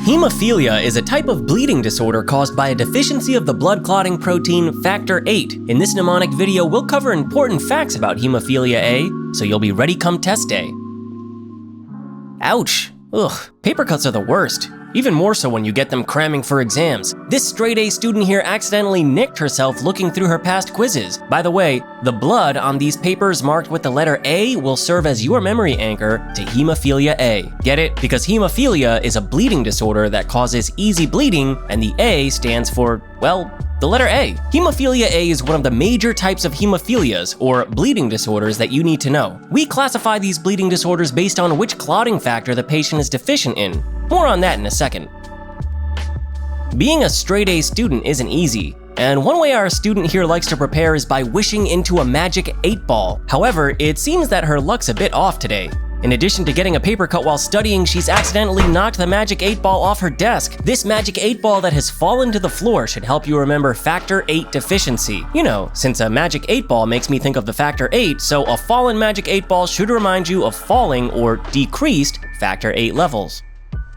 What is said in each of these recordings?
Hemophilia is a type of bleeding disorder caused by a deficiency of the blood clotting protein factor VIII. In this mnemonic video, we'll cover important facts about hemophilia A, so you'll be ready come test day. Ouch. Ugh, paper cuts are the worst. Even more so when you get them cramming for exams. This straight-A student here accidentally nicked herself looking through her past quizzes. By the way, the blood on these papers marked with the letter A will serve as your memory anchor to hemophilia A. Get it? Because hemophilia is a bleeding disorder that causes easy bleeding, and the A stands for, well, the letter A. Hemophilia A is one of the major types of hemophilias, or bleeding disorders, that you need to know. We classify these bleeding disorders based on which clotting factor the patient is deficient in. More on that in a second. Being a straight-A student isn't easy, and one way our student here likes to prepare is by wishing into a magic 8-ball. However, it seems that her luck's a bit off today. In addition to getting a paper cut while studying, she's accidentally knocked the magic 8-ball off her desk. This magic 8-ball that has fallen to the floor should help you remember factor VIII deficiency. You know, since a magic 8-ball makes me think of the factor VIII, so a fallen magic 8-ball should remind you of falling or decreased factor VIII levels.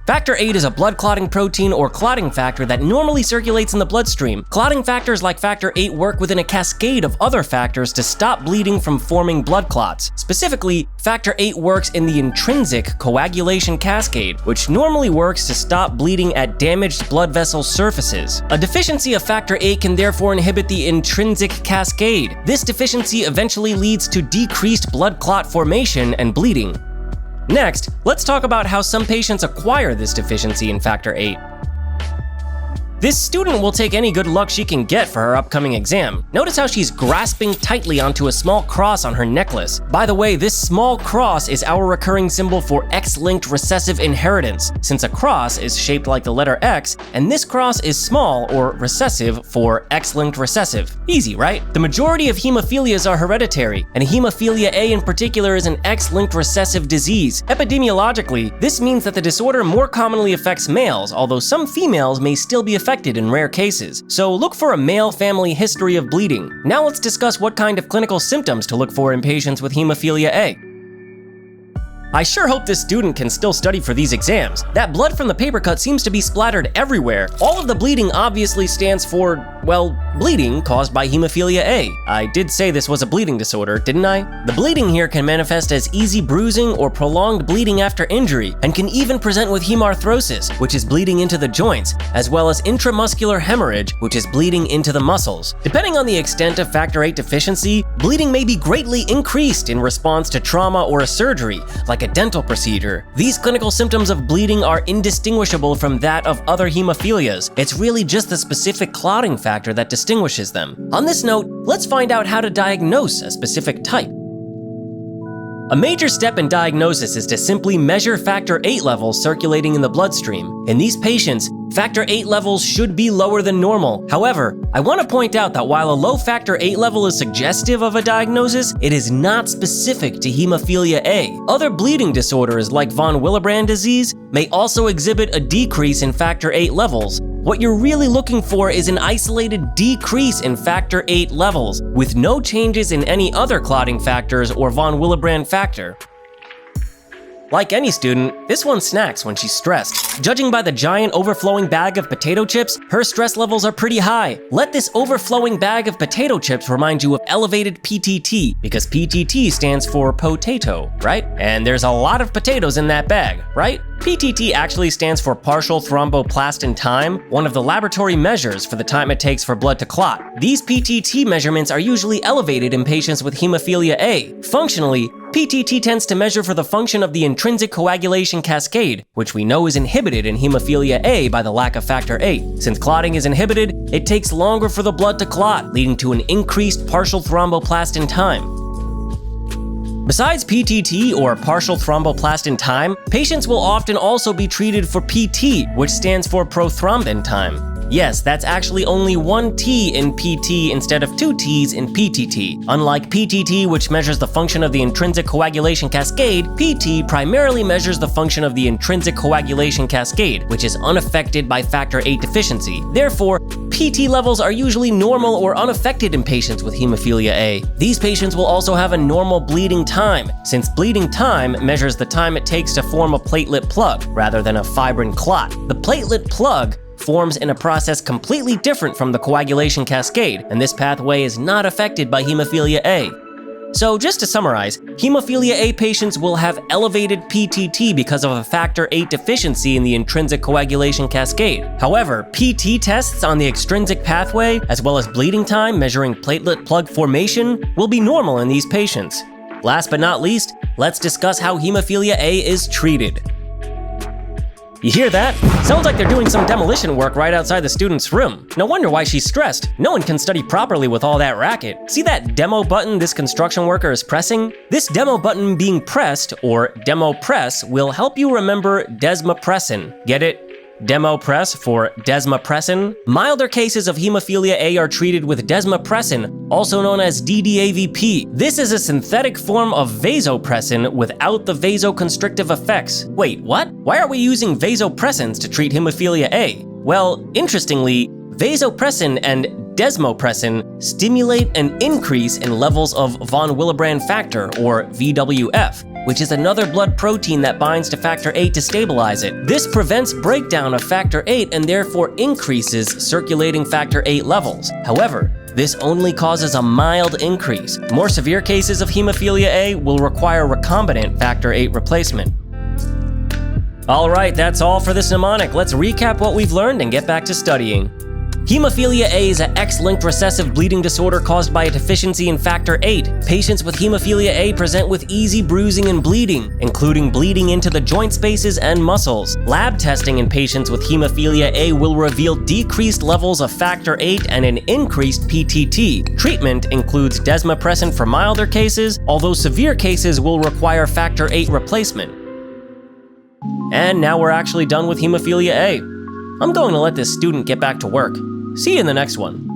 Factor VIII is a blood clotting protein or clotting factor that normally circulates in the bloodstream. Clotting factors like factor VIII work within a cascade of other factors to stop bleeding from forming blood clots. Specifically, factor VIII works in the intrinsic coagulation cascade, which normally works to stop bleeding at damaged blood vessel surfaces. A deficiency of factor VIII can therefore inhibit the intrinsic cascade. This deficiency eventually leads to decreased blood clot formation and bleeding. Next, let's talk about how some patients acquire this deficiency in factor VIII. This student will take any good luck she can get for her upcoming exam. Notice how she's grasping tightly onto a small cross on her necklace. By the way, this small cross is our recurring symbol for X-linked recessive inheritance, since a cross is shaped like the letter X, and this cross is small or recessive for X-linked recessive. Easy, right? The majority of hemophilias are hereditary, and hemophilia A in particular is an X-linked recessive disease. Epidemiologically, this means that the disorder more commonly affects males, although some females may still be affected in rare cases. So look for a male family history of bleeding. Now let's discuss what kind of clinical symptoms to look for in patients with hemophilia A. I sure hope this student can still study for these exams. That blood from the paper cut seems to be splattered everywhere. All of the bleeding obviously stands for, well, bleeding caused by hemophilia A. I did say this was a bleeding disorder, didn't I? The bleeding here can manifest as easy bruising or prolonged bleeding after injury, and can even present with hemarthrosis, which is bleeding into the joints, as well as intramuscular hemorrhage, which is bleeding into the muscles. Depending on the extent of factor VIII deficiency, bleeding may be greatly increased in response to trauma or a surgery, like a dental procedure. These clinical symptoms of bleeding are indistinguishable from that of other hemophilias. It's really just the specific clotting factor that distinguishes them. On this note, let's find out how to diagnose a specific type. A major step in diagnosis is to simply measure factor VIII levels circulating in the bloodstream. In these patients, factor VIII levels should be lower than normal. However, I want to point out that while a low factor VIII level is suggestive of a diagnosis, it is not specific to hemophilia A. Other bleeding disorders like von Willebrand disease may also exhibit a decrease in factor VIII levels. What you're really looking for is an isolated decrease in factor VIII levels, with no changes in any other clotting factors or von Willebrand factor. Like any student, this one snacks when she's stressed. Judging by the giant overflowing bag of potato chips, her stress levels are pretty high. Let this overflowing bag of potato chips remind you of elevated PTT, because PTT stands for potato, right? And there's a lot of potatoes in that bag, right? PTT actually stands for partial thromboplastin time, one of the laboratory measures for the time it takes for blood to clot. These PTT measurements are usually elevated in patients with hemophilia A. Functionally, PTT tends to measure for the function of the intrinsic coagulation cascade, which we know is inhibited in hemophilia A by the lack of factor VIII. Since clotting is inhibited, it takes longer for the blood to clot, leading to an increased partial thromboplastin time. Besides PTT, or partial thromboplastin time, patients will often also be treated for PT, which stands for prothrombin time. Yes, that's actually only one T in PT instead of two T's in PTT. Unlike PTT, which measures the function of the intrinsic coagulation cascade, PT primarily measures the function of the intrinsic coagulation cascade, which is unaffected by factor VIII deficiency. Therefore, PT levels are usually normal or unaffected in patients with hemophilia A. These patients will also have a normal bleeding time, since bleeding time measures the time it takes to form a platelet plug, rather than a fibrin clot. The platelet plug forms in a process completely different from the coagulation cascade, and this pathway is not affected by hemophilia A. So just to summarize, hemophilia A patients will have elevated PTT because of a factor VIII deficiency in the intrinsic coagulation cascade. However, PT tests on the extrinsic pathway, as well as bleeding time measuring platelet plug formation, will be normal in these patients. Last but not least, let's discuss how hemophilia A is treated. You hear that? Sounds like they're doing some demolition work right outside the student's room. No wonder why she's stressed. No one can study properly with all that racket. See that demo button this construction worker is pressing? This demo button being pressed, or demo press, will help you remember desmopressin. Get it? Demo press for desmopressin. Milder cases of hemophilia A are treated with desmopressin, also known as DDAVP. This is a synthetic form of vasopressin without the vasoconstrictive effects. Wait, what? Why are we using vasopressins to treat hemophilia A? Well, interestingly, vasopressin and desmopressin stimulate an increase in levels of von Willebrand factor, or VWF, which is another blood protein that binds to factor VIII to stabilize it. This prevents breakdown of factor VIII and therefore increases circulating factor VIII levels. However, this only causes a mild increase. More severe cases of hemophilia A will require recombinant factor VIII replacement. Alright, that's all for this mnemonic. Let's recap what we've learned and get back to studying. Hemophilia A is an X-linked recessive bleeding disorder caused by a deficiency in factor VIII. Patients with hemophilia A present with easy bruising and bleeding, including bleeding into the joint spaces and muscles. Lab testing in patients with hemophilia A will reveal decreased levels of factor VIII and an increased PTT. Treatment includes desmopressin for milder cases, although severe cases will require factor VIII replacement. And now we're actually done with hemophilia A. I'm going to let this student get back to work. See you in the next one.